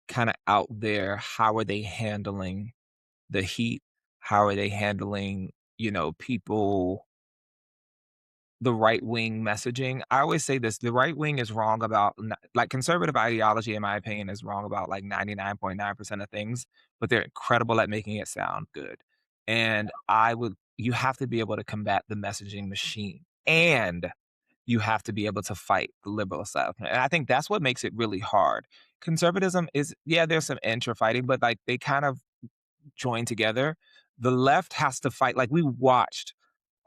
kind of out there. How are they handling the heat? How are they handling, people the right wing messaging. I always say this, the right wing is wrong about like conservative ideology, in my opinion, is wrong about like 99.9% of things, but they're incredible at making it sound good. And you have to be able to combat the messaging machine. And you have to be able to fight the liberal side. And I think that's what makes it really hard. Conservatism is, yeah, there's some intra fighting, but like they kind of join together. The left has to fight. Like we watched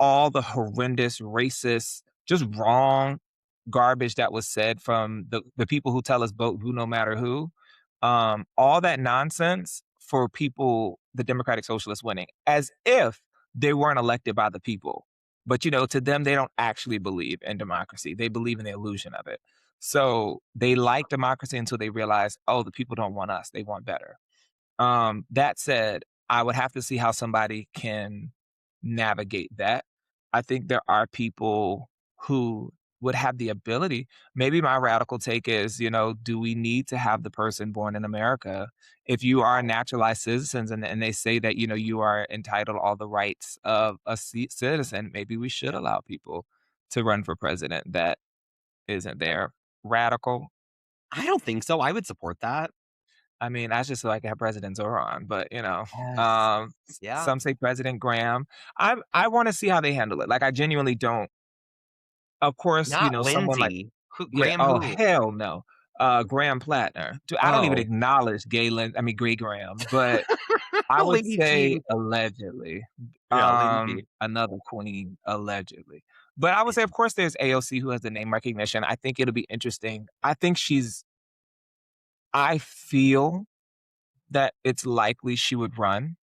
all the horrendous, racist, just wrong garbage that was said from the people who tell us vote who no matter who. All that nonsense for people, the Democratic Socialists winning, as if they weren't elected by the people. But to them, they don't actually believe in democracy. They believe in the illusion of it. So they like democracy until they realize, oh, the people don't want us. They want better. That said, I would have to see how somebody can navigate that. I think there are people who would have the ability. Maybe my radical take is, do we need to have the person born in America? If you are a naturalized citizens and they say that, you are entitled all the rights of a citizen, maybe we should allow people to run for president that isn't there. Radical. I don't think so. I would support that. I mean, I just feel like I have President Zoran, but, Yes. Yeah. some say President Graham. I wanna see how they handle it, like, I genuinely don't of course, Not someone like Lindsay. Who yeah, Graham oh, who? hell no. Graham Plattner. I don't even Oh. acknowledge Gray Graham, but I would Lady say T. allegedly, Yeah, Lady T. another queen, allegedly. But I would say, of course, there's AOC who has the name recognition. I think it'll be interesting. I feel that it's likely she would run.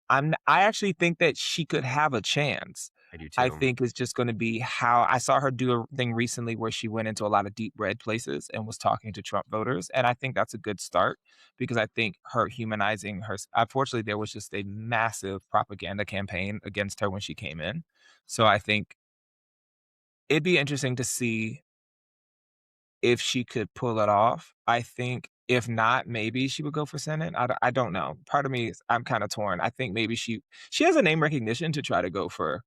I actually think that she could have a chance. I do I too. think it's just gonna be how I saw her do a thing recently where she went into a lot of deep red places and was talking to Trump voters, and I think that's a good start because I think her humanizing her unfortunately, there was just a massive propaganda campaign against her when she came in. So I think it'd be interesting to see if she could pull it off. I think if not, maybe she would go for Senate. I don't know. Part of me is I'm kinda torn. I think maybe she has a name recognition to try to go for,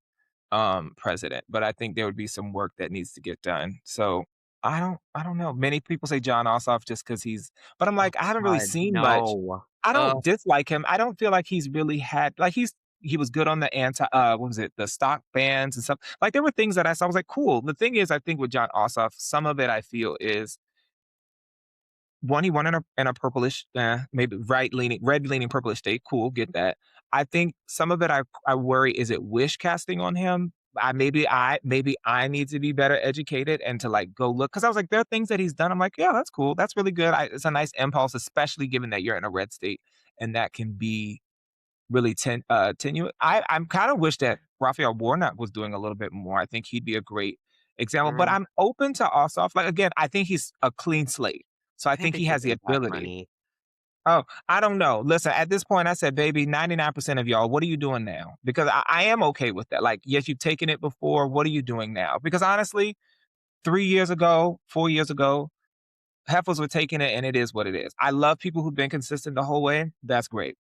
president, but I think there would be some work that needs to get done. So, I don't know. Many people say John Ossoff just because he's but I'm Oh like, I haven't really god, seen much. no. I don't Ugh, dislike him. I don't feel like he's really had like, he was good on the what was it? The stock bans and stuff. Like, there were things that I saw, I was like, "Cool." The thing is, I think with John Ossoff, some of it I feel is one, he won in a purplish, maybe right leaning, red leaning purplish state. Cool, get that. I think some of it I worry is it wish casting on him. Maybe I need to be better educated and to like go look because I was like there are things that he's done. I'm like yeah that's cool that's really good. It's a nice impulse, especially given that you're in a red state and that can be really tenuous. I'm kind of wish that Raphael Warnock was doing a little bit more. I think he'd be a great example. But mm, I'm open to Ossoff. Like again, I think he's a clean slate. So I I think think they he should has the give back ability. money. Oh, I don't know. Listen, at this point, I said, baby, 99% of y'all, what are you doing now? Because I am okay with that. Like, yes, you've taken it before. What are you doing now? Because honestly, 3 years ago, 4 years ago, heifers were taking it and it is what it is. I love people who've been consistent the whole way. That's great.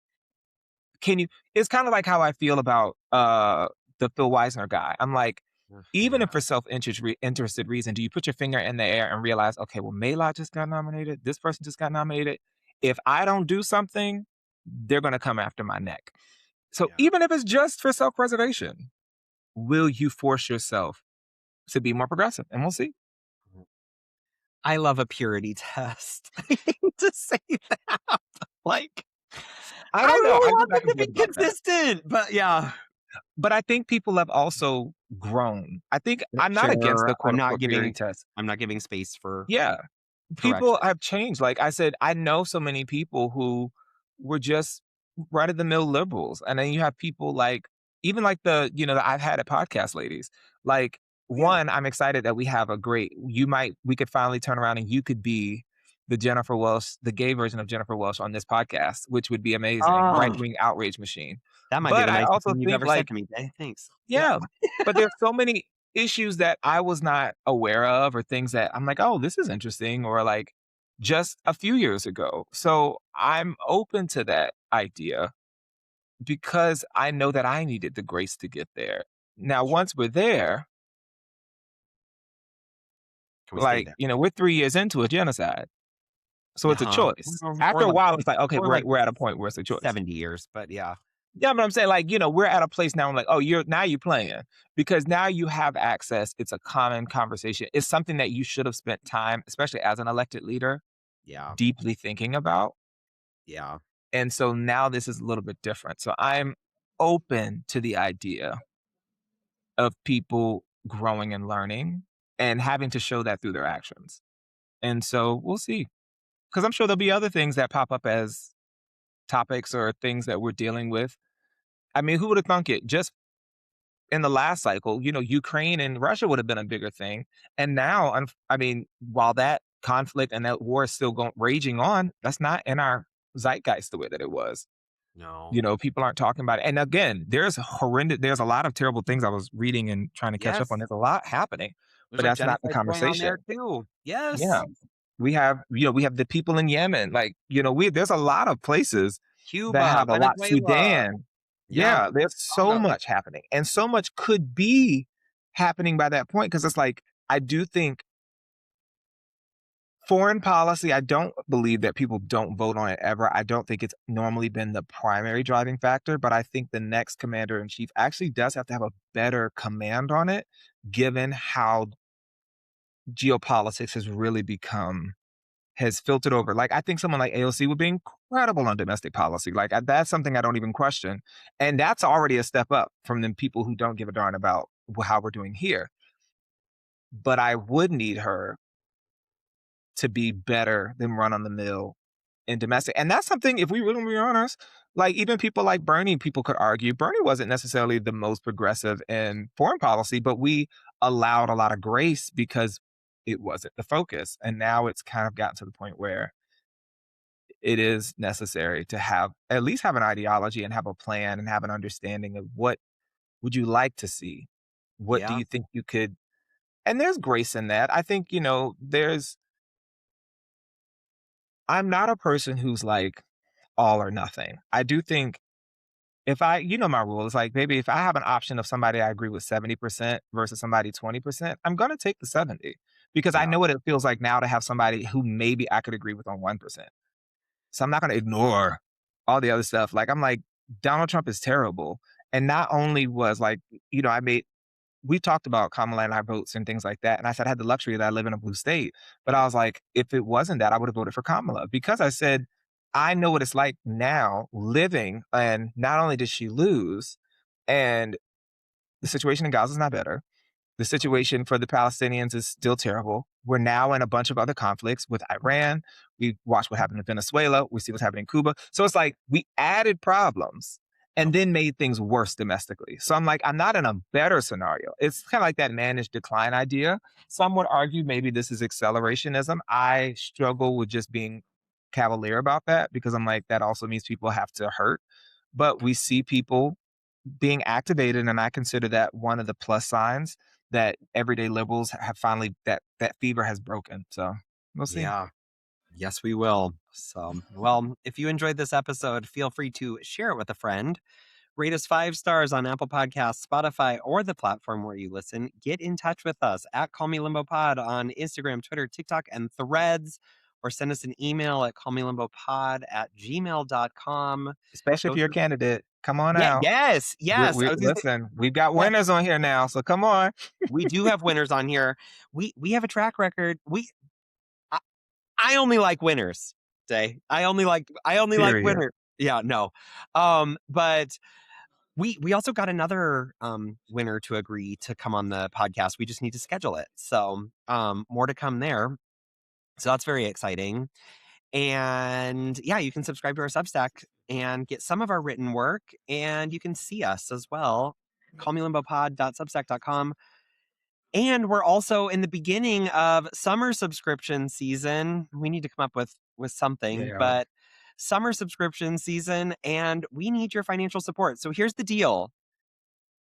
Can you it's kind of like how I feel about the Phil Weisner guy. I'm like, Ugh, even yeah, if for interested reason, do you put your finger in the air and realize, okay, well, Maylot just got nominated, this person just got nominated. If I don't do something, they're gonna come after my neck. So yeah. even if it's just for self-preservation, will you force yourself to be more progressive? And we'll see. Mhm. I love a purity test. I hate to say that, like, I I don't know. really I go want them back and to forth be about that. consistent, but yeah. But I think people have also grown. I think I'm not against Sure, the quote unquote purity test. I'm not giving space for Yeah. People correction. have changed. Like I said, I know so many people who were just run of the mill liberals. And then you have people like, even like that I've had at podcast ladies. Like, Yeah. one, I'm excited that we have a great, we could finally turn around and you could be the Jennifer Welsh, the gay version of Jennifer Welsh on this podcast, which would be amazing. Right Oh, wing outrage machine. that might be But the I nicest also thing you've think ever said like, to me, eh, thanks. Yeah. yeah, but there's so many issues that I was not aware of or things that I'm like, "Oh, this is interesting," or like just a few years ago. So I'm open to that idea because I know that I needed the grace to get there. Now, Sure. once we're there, Can we stay like, there? we're 3 years into a genocide. So it's a Uh-huh. choice. After a while, it's like, okay, Or like we're at a point where it's a choice. 70 years, but yeah. Yeah, but I'm saying like, we're at a place now. I'm like, oh, you're playing because now you have access. It's a common conversation. It's something that you should have spent time, especially as an elected leader, Yeah. deeply thinking about. Yeah. And so now this is a little bit different. So I'm open to the idea of people growing and learning and having to show that through their actions. And so we'll see. Because I'm sure there'll be other things that pop up as topics or things that we're dealing with. I mean, who would have thunk it? Just in the last cycle, Ukraine and Russia would have been a bigger thing. And now, I mean, while that conflict and that war is still raging on, that's not in our zeitgeist the way that it was. No. People aren't talking about it. And again, there's a lot of terrible things I was reading and trying to catch up on. Yes. There's a lot happening, There's but like that's not the genocides going on conversation. there too. Yeah. Yes. We have the people in Yemen. Like, there's a lot of places that Cuba, have a lot. Venezuela. Sudan. Yeah. Yeah, there's so Congo. much happening. And so much could be happening by that point. Cause it's like, I do think foreign policy, I don't believe that people don't vote on it ever. I don't think it's normally been the primary driving factor, but I think the next commander in chief actually does have to have a better command on it, given how geopolitics has filtered over. Like, I think someone like AOC would be incredible on domestic policy. Like, that's something I don't even question. And that's already a step up from the people who don't give a darn about how we're doing here. But I would need her to be better than run on the mill in domestic. And that's something, if we really be honest, like even people like Bernie, people could argue Bernie wasn't necessarily the most progressive in foreign policy, but we allowed a lot of grace because it wasn't the focus. And now it's kind of gotten to the point where it is necessary to have at least have an ideology and have a plan and have an understanding of what would you like to see? What do Yeah. you think you could, and there's grace in that. I think, there's I'm not a person who's like all or nothing. I do think if my rule is like, maybe if I have an option of somebody I agree with 70% versus somebody 20%, I'm going to take the 70 because I Yeah. know what it feels like now to have somebody who maybe I could agree with on 1%. So I'm not going to ignore all the other stuff. Like, I'm like, Donald Trump is terrible. And not only was like, I made we talked about Kamala and our votes and things like that. And I said I had the luxury that I live in a blue state. But I was like, if it wasn't that, I would have voted for Kamala because I said, I know what it's like now living. And not only did she lose, and the situation in Gaza is not better. The situation for the Palestinians is still terrible. We're now in a bunch of other conflicts with Iran. We watched what happened in Venezuela. We see what's happening in Cuba. So it's like we added problems Yep. and then made things worse domestically. So I'm like, I'm not in a better scenario. It's kind of like that managed decline idea. Some would argue maybe this is accelerationism. I struggle with just being cavalier about that because I'm like, that also means people have to hurt. But we see people being activated, and I consider that one of the plus signs that everyday liberals have finally that fever has broken. So we'll see. Yeah. Yes, we will. So, well, if you enjoyed this episode, feel free to share it with a friend. Rate us 5 stars on Apple Podcasts, Spotify, or the platform where you listen. Get in touch with us at Call Me Limbo Pod on Instagram, Twitter, TikTok, and Threads, or send us an email at callmelimbopod@gmail.com. Especially if Go you're a through. candidate. Come on Yeah, out. yes, yes. We I was gonna say, listen, we've got yes, winners on here now. So come on. we do have winners on here. We have a track record. I, I only like winners. Say, I only like Period. winners. Yeah, no. But we also got another winner to agree to come on the podcast. We just need to schedule it. So more to come there. So that's very exciting. And yeah, you can subscribe to our Substack and get some of our written work, and you can see us as well. Callmelimbopod.substack.com. And we're also in the beginning of summer subscription season. We need to come up with something, Yeah. but summer subscription season, and we need your financial support. So here's the deal.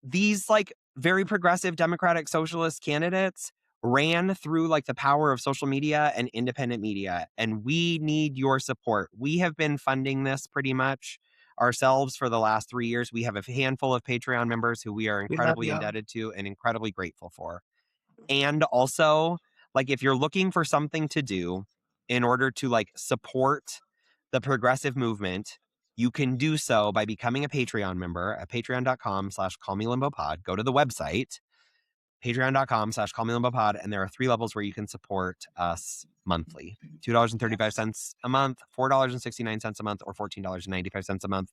These like very progressive democratic socialist candidates ran through like the power of social media and independent media, and we need your support. We have been funding this pretty much ourselves for the last 3 years. We have a handful of Patreon members who we are We love incredibly y'all. indebted to and incredibly grateful for. And also, like, if you're looking for something to do in order to like support the progressive movement, you can do so by becoming a Patreon member at patreon.com/callmelimbopod. Go to the website, patreon.com/callmelimbopod, and there are 3 levels where you can support us monthly. Yes. $2.35 a month, $4.69 a month, or $14.95 a month.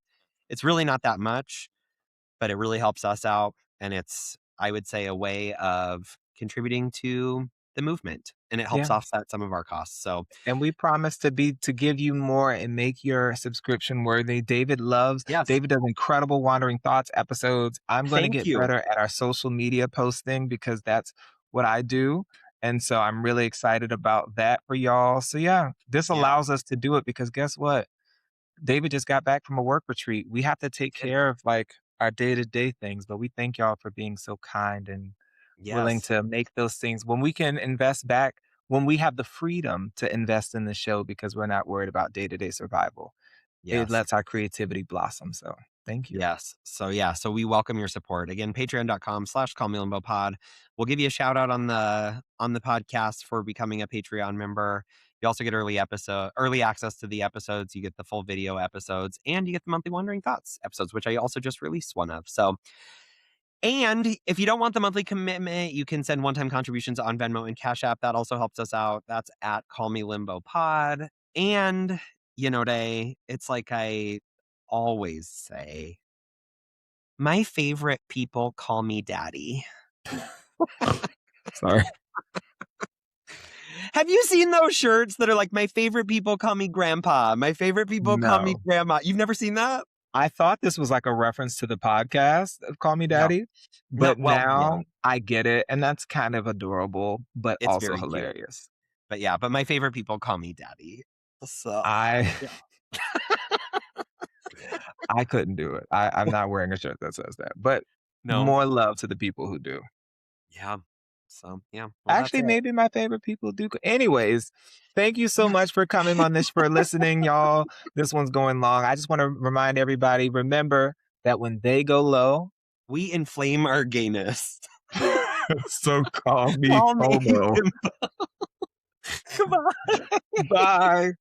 It's really not that much, but it really helps us out. And it's, I would say, a way of contributing to the movement, and it helps Yeah. offset some of our costs. So, And we promise to give you more and make your subscription worthy. yes, David does incredible Wandering Thoughts episodes. I'm going to thank get you. better at our social media posting because that's what I do. And so I'm really excited about that for y'all. So yeah, this Yeah, allows us to do it because guess what? David just got back from a work retreat. We have to take did. care of like our day-to-day things, but we thank y'all for being so kind and willing Yes, to make those things when we can invest back, when we have the freedom to invest in the show because we're not worried about day-to-day survival. It yes. lets our creativity blossom. So thank you. Yes. So yeah, so we welcome your support. Again, patreon.com/callmelimbopod. We'll give you a shout out on the podcast for becoming a Patreon member. You also get early access to the episodes. You get the full video episodes, and you get the monthly Wandering Thoughts episodes, which I also just released one of. So, and if you don't want the monthly commitment, you can send one-time contributions on Venmo and Cash App. That also helps us out. That's at Call Me Limbo Pod. And Day, it's like I always say, my favorite people call me daddy. Sorry. Have you seen those shirts that are like, my favorite people call me grandpa, my favorite people call me No. grandma? You've never seen that? I thought this was like a reference to the podcast of Call Me Yeah. Daddy, No, but well, yeah, now I get it, and that's kind of adorable, but it's also very cute. hilarious. But yeah, but my favorite people call me daddy. So, I yeah. I couldn't do it. I'm not wearing a shirt that says that, but No. more love to the people who do. Yeah. So, yeah. Well, that's Actually, it. maybe my favorite people do. Anyways, thank you so Yeah. much for coming on this, for listening, y'all. This one's going long. I just want to remind everybody, remember that when they go low, We inflame our gayness. so call me Call me homo. him. Goodbye. Bye.